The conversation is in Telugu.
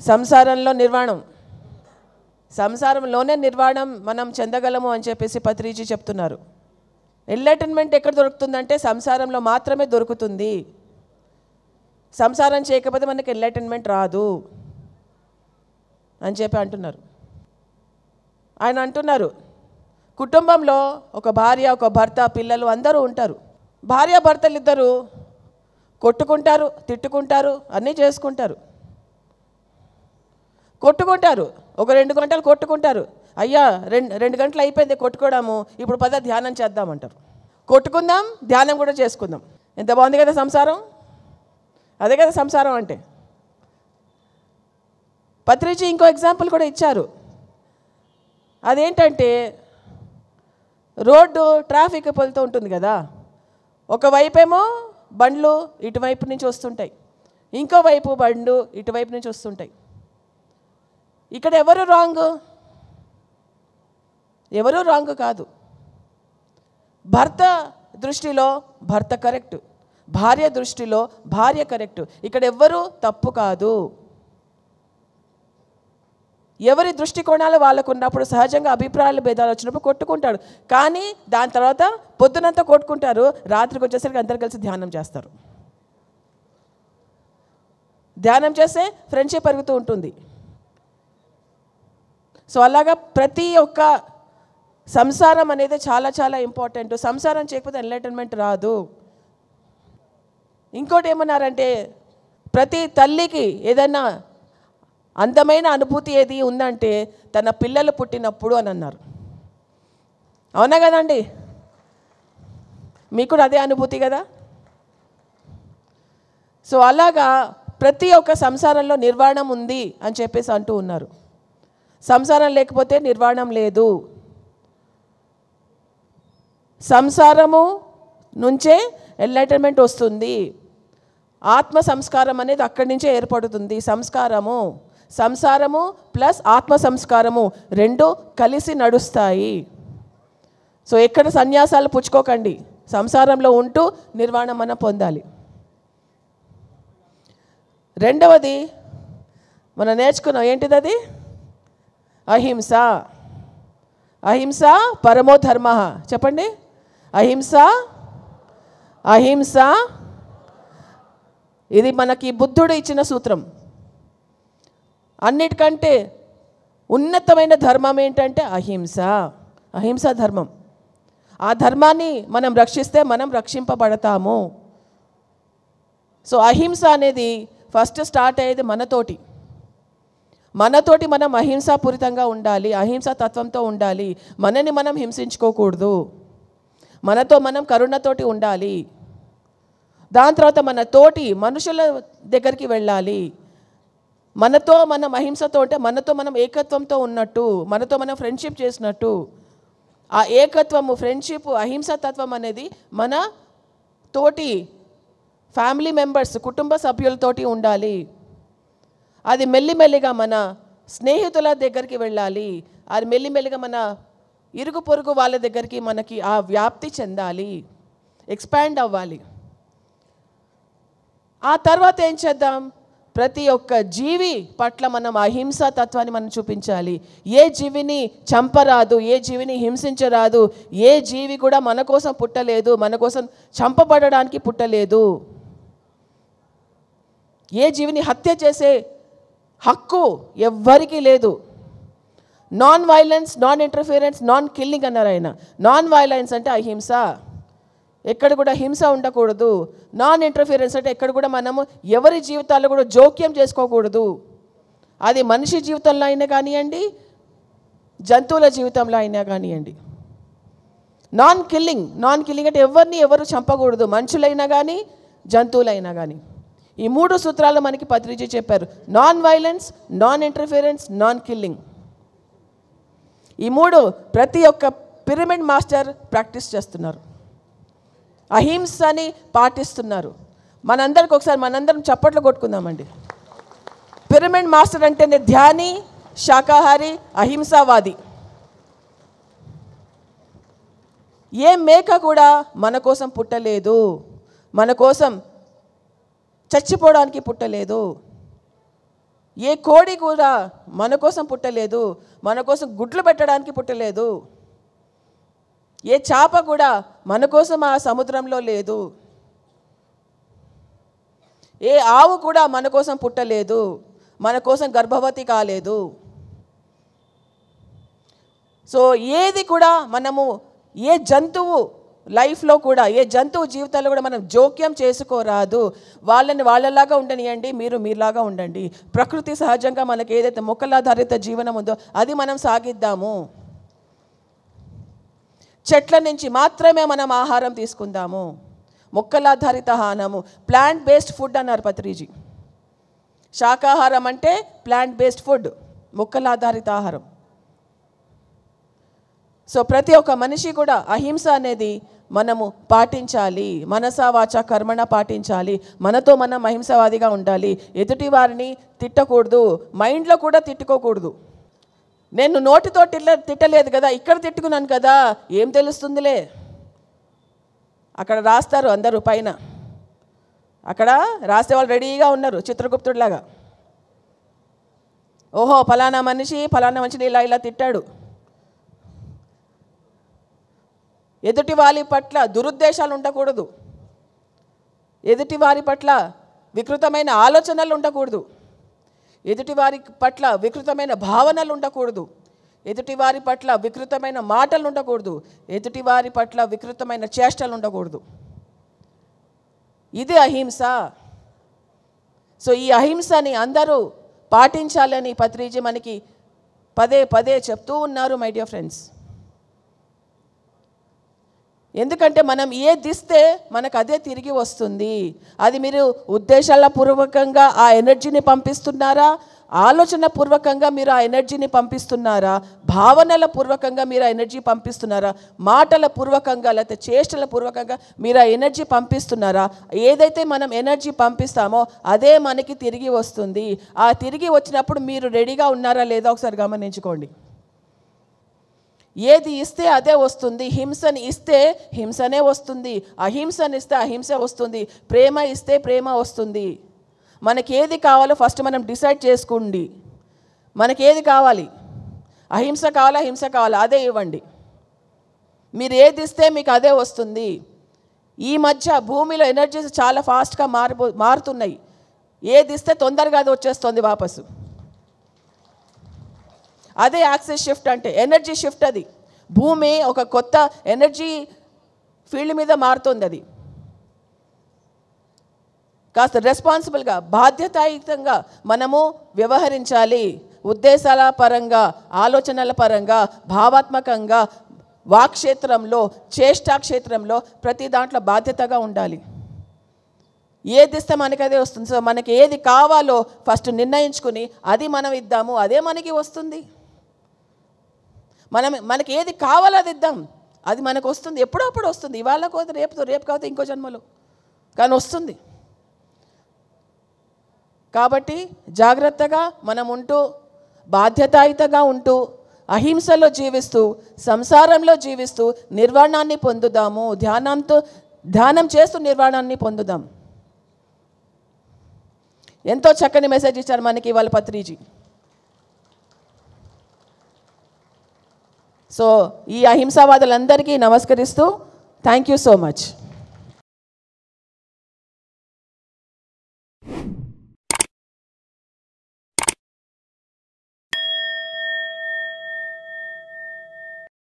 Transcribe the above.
సంసారంలో నిర్వాణం, సంసారంలోనే నిర్వాణం మనం చెందగలము అని చెప్పేసి పత్రిజీ చెప్తున్నారు. ఎన్లైటన్మెంట్ ఎక్కడ దొరుకుతుందంటే సంసారంలో మాత్రమే దొరుకుతుంది. సంసారం చేయకపోతే మనకి ఎన్లైటన్మెంట్ రాదు అని చెప్పి అంటున్నారు. ఆయన అంటున్నారు, కుటుంబంలో ఒక భార్య, ఒక భర్త, పిల్లలు అందరూ ఉంటారు. భార్య భర్తలు ఇద్దరు కొట్టుకుంటారు, తిట్టుకుంటారు, అన్నీ చేసుకుంటారు. కొట్టుకుంటారు, ఒక 2 గంటలు కొట్టుకుంటారు. అయ్యా 2 గంటలు అయిపోయింది కొట్టుకోవడము, ఇప్పుడు పద ధ్యానం చేద్దామంటారు. కొట్టుకుందాం, ధ్యానం కూడా చేసుకుందాం. ఎంత బాగుంది కదా సంసారం. అదే కదా సంసారం అంటే. పత్రిజీ ఇంకో ఎగ్జాంపుల్ కూడా ఇచ్చారు. అదేంటంటే రోడ్డు ట్రాఫిక్ వెళ్తూ ఉంటుంది కదా, ఒకవైపేమో బండ్లు ఇటువైపు నుంచి వస్తుంటాయి, ఇంకోవైపు బండ్లు ఇటువైపు నుంచి వస్తుంటాయి. ఇక్కడ ఎవరు రాంగ్? ఎవరు రాంగ్ కాదు. భర్త దృష్టిలో భర్త కరెక్ట్, భార్య దృష్టిలో భార్య కరెక్ట్. ఇక్కడ ఎవ్వరూ తప్పు కాదు. ఎవరి దృష్టికోణాలు వాళ్ళకు ఉన్నప్పుడు సహజంగా అభిప్రాయాల భేదాలు వచ్చినప్పుడు కొట్టుకుంటాడు. కానీ దాని తర్వాత పొద్దునంతా కొట్టుకుంటారు, రాత్రికి వచ్చేసరికి అందరు కలిసి ధ్యానం చేస్తారు. ధ్యానం చేస్తే ఫ్రెండ్షిప్ పెరుగుతూ ఉంటుంది. సో అలాగా ప్రతి ఒక్క సంసారం అనేది చాలా చాలా ఇంపార్టెంట్. సంసారం చేయకపోతే ఎన్లైటన్మెంట్ రాదు. ఇంకోటి ఏమన్నారంటే, ప్రతి తల్లికి ఏదైనా అందమైన అనుభూతి ఏది ఉందంటే తన పిల్లలు పుట్టినప్పుడు అని అన్నారు. అవునా కదండి? మీకు కూడా అదే అనుభూతి కదా. సో అలాగా ప్రతి ఒక్క సంసారంలో నిర్వాణం ఉంది అని చెప్పేసి అంటూ ఉన్నారు. సంసారం లేకపోతే నిర్వాణం లేదు. సంసారము నుంచే ఎన్లైటన్మెంట్ వస్తుంది. ఆత్మ సంస్కారం అనేది అక్కడి నుంచే ఏర్పడుతుంది. సంసారము ప్లస్ ఆత్మ సంస్కారము రెండు కలిసి నడుస్తాయి. సో ఎక్కడ సన్యాసాలు పుచ్చుకోకండి, సంసారంలో ఉంటూ నిర్వాణం మనం పొందాలి. రెండవది మనం నేర్చుకున్నాం, ఏంటిది అది? అహింస. అహింస పరమో ధర్మ. చెప్పండి. అహింస ఇది మనకి బుద్ధుడు ఇచ్చిన సూత్రం. అన్నిటికంటే ఉన్నతమైన ధర్మం ఏంటంటే అహింస ధర్మం. ఆ ధర్మాన్ని మనం రక్షిస్తే మనం రక్షింపబడతాము. సో అహింస అనేది ఫస్ట్ స్టార్ట్ అయ్యేది మనతోటి మనం అహింసాపూరితంగా ఉండాలి, అహింసా తత్వంతో ఉండాలి. మనని మనం హింసించుకోకూడదు, మనతో మనం కరుణతోటి ఉండాలి. దాని తర్వాత మన తోటి మనుషుల దగ్గరికి వెళ్ళాలి. మనతో మనం అహింసతో ఉంటే మనతో మనం ఏకత్వంతో ఉన్నట్టు, మనతో మనం ఫ్రెండ్షిప్ చేసినట్టు. ఆ ఏకత్వము, ఫ్రెండ్షిప్, అహింసా తత్వం అనేది మన తోటి ఫ్యామిలీ మెంబర్స్, కుటుంబ సభ్యులతోటి ఉండాలి. అది మెల్లిమెల్లిగా మన స్నేహితుల దగ్గరికి వెళ్ళాలి. అది మెల్లిమెల్లిగా మన ఇరుగు పొరుగు వాళ్ళ దగ్గరికి మనకి ఆ వ్యాప్తి చెందాలి, ఎక్స్పాండ్ అవ్వాలి. ఆ తర్వాత ఏం చేద్దాం? ప్రతి ఒక్క జీవి పట్ల మనం అహింసా తత్వాన్ని మనం చూపించాలి. ఏ జీవిని చంపరాదు, ఏ జీవిని హింసించరాదు. ఏ జీవి కూడా మన కోసం పుట్టలేదు, మన కోసం చంపబడడానికి పుట్టలేదు. ఏ జీవిని హత్య చేసే హక్కు ఎవ్వరికీ లేదు. Non violence, non interference, non killing అన్నారు ఆయన. నాన్ వైలెన్స్ అంటే అహింస, ఎక్కడ కూడా హింస ఉండకూడదు. నాన్ ఇంటర్ఫిరెన్స్ అంటే ఎక్కడ కూడా మనము ఎవరి జీవితాల్లో కూడా జోక్యం చేసుకోకూడదు. అది మనిషి జీవితంలో అయినా కానివ్వండి, జంతువుల జీవితంలో అయినా కానివ్వండి. నాన్ కిల్లింగ్ అంటే ఎవరు చంపకూడదు, మనుషులైనా కానీ జంతువులైనా కానీ. ఈ 3 సూత్రాలు మనకి పత్రిజీ చెప్పారు. Non violence, non interference, non killing. ఈ 3 ప్రతి ఒక్క పిరమిడ్ మాస్టర్ ప్రాక్టీస్ చేస్తున్నారు, అహింసని పాటిస్తున్నారు. మనందరికి ఒకసారి మనందరం చప్పట్లు కొట్టుకుందామండి. పిరమిడ్ మాస్టర్ అంటేనే ధ్యాని, శాకాహారి, అహింసావాది. ఏ మేక కూడా మన కోసం పుట్టలేదు, మన కోసం చచ్చిపోవడానికి పుట్టలేదు. ఏ కోడి కూడా మన కోసం పుట్టలేదు, మన కోసం గుడ్లు పెట్టడానికి పుట్టలేదు. ఏ చేప కూడా మన కోసం ఆ సముద్రంలో లేదు. ఏ ఆవు కూడా మన కోసం పుట్టలేదు, మన కోసం గర్భవతి కాలేదు. సో ఏది కూడా మనము, ఏ జంతువు లైఫ్లో కూడా, ఏ జంతువు జీవితాల్లో కూడా మనం జోక్యం చేసుకోరాదు. వాళ్ళని వాళ్ళలాగా ఉండనియండి, మీరు మీలాగా ఉండండి. ప్రకృతి సహజంగా మనకి ఏదైతే మొక్కలాధారిత జీవనం ఉందో అది మనం సాగిద్దాము. చెట్ల నుంచి మాత్రమే మనం ఆహారం తీసుకుందాము. మొక్కలాధారిత ఆహారము, ప్లాంట్ బేస్డ్ ఫుడ్ అన్నారు పత్రిజీ. శాకాహారం అంటే ప్లాంట్ బేస్డ్ ఫుడ్, మొక్కలాధారిత ఆహారం. సో ప్రతి ఒక్క మనిషి కూడా అహింస అనేది మనము పాటించాలి. మనసా వాచ కర్మణ పాటించాలి. మనతో మనం అహింసవాదిగా ఉండాలి. ఎదుటి వారిని తిట్టకూడదు, మైండ్లో కూడా తిట్టుకోకూడదు. నేను నోటితో తిట్టలేదు కదా, ఇక్కడ తిట్టుకున్నాను కదా, ఏం తెలుస్తుందిలే. అక్కడ రాస్తారు అందరూ పైన, అక్కడ రాసే వాళ్ళు రెడీగా ఉన్నారు చిత్రగుప్తుడిలాగా. ఓహో ఫలానా మనిషిని ఇలా ఇలా తిట్టాడు. ఎదుటి వారి పట్ల దురుద్దేశాలు ఉండకూడదు. ఎదుటి వారి పట్ల వికృతమైన ఆలోచనలు ఉండకూడదు. ఎదుటి వారి పట్ల వికృతమైన భావనలు ఉండకూడదు. ఎదుటి వారి పట్ల వికృతమైన మాటలు ఉండకూడదు. ఎదుటి వారి పట్ల వికృతమైన చేష్టలు ఉండకూడదు. ఇది అహింస. సో ఈ అహింసని అందరూ పాటించాలని పత్రిజీ మనకి పదే పదే చెప్తూ ఉన్నారు మై డియర్ ఫ్రెండ్స్. ఎందుకంటే మనం ఏదిస్తే మనకు అదే తిరిగి వస్తుంది. అది మీరు ఉద్దేశాల పూర్వకంగా ఆ ఎనర్జీని పంపిస్తున్నారా, ఆలోచన పూర్వకంగా మీరు ఆ ఎనర్జీని పంపిస్తున్నారా, భావనల పూర్వకంగా మీరు ఆ ఎనర్జీ పంపిస్తున్నారా, మాటల పూర్వకంగా లేకపోతే చేష్టల పూర్వకంగా మీరు ఆ ఎనర్జీ పంపిస్తున్నారా, ఏదైతే మనం ఎనర్జీ పంపిస్తామో అదే మనకి తిరిగి వస్తుంది. ఆ తిరిగి వచ్చినప్పుడు మీరు రెడీగా ఉన్నారా లేదా ఒకసారి గమనించుకోండి. ఏది ఇస్తే అదే వస్తుంది. హింసని ఇస్తే హింసనే వస్తుంది, అహింసని ఇస్తే అహింస వస్తుంది, ప్రేమ ఇస్తే ప్రేమ వస్తుంది. మనకి ఏది కావాలో ఫస్ట్ మనం డిసైడ్ చేసుకోండి. మనకి ఏది కావాలి, అహింస కావాలా హింస కావాలా, అదే ఇవ్వండి. మీరు ఏది ఇస్తే మీకు అదే వస్తుంది. ఈ మధ్య భూమిలో ఎనర్జీస్ చాలా ఫాస్ట్గా మారుతున్నాయి. ఏది ఇస్తే తొందరగా అది వచ్చేస్తుంది వాపసు. అదే యాక్సిస్ షిఫ్ట్ అంటే, ఎనర్జీ షిఫ్ట్. అది భూమి ఒక కొత్త ఎనర్జీ ఫీల్డ్ మీద మారుతుంది. అది కాస్త రెస్పాన్సిబుల్గా బాధ్యతాయుతంగా మనము వ్యవహరించాలి. ఉద్దేశాల పరంగా, ఆలోచనల పరంగా, భావాత్మకంగా, వాక్క్షేత్రంలో, చేష్టాక్షేత్రంలో ప్రతి దాంట్లో బాధ్యతగా ఉండాలి. ఏది ఇస్తే మనకి అదే వస్తుంది. సో మనకి ఏది కావాలో ఫస్ట్ నిర్ణయించుకుని అది మనం ఇద్దాము, అదే మనకి వస్తుంది. మనకి ఏది కావాలో అది ఇద్దాం, అది మనకు వస్తుంది. ఎప్పుడప్పుడు వస్తుంది, ఇవాళ కాదు రేపు కాదు ఇంకో జన్మలో, కానీ వస్తుంది. కాబట్టి జాగ్రత్తగా మనం ఉంటూ, బాధ్యతాయుతంగా ఉంటూ, అహింసలో జీవిస్తూ, సంసారంలో జీవిస్తూ నిర్వాణాన్ని పొందుదాము. ధ్యానం చేస్తూ నిర్వాణాన్ని పొందుదాం. ఎంతో చక్కని మెసేజ్ ఇచ్చారు మనకి ఇవాళ పత్రిజీ. సో ఈ అహింసావాదులందరికీ నమస్కరిస్తూ థ్యాంక్ యూ సో మచ్.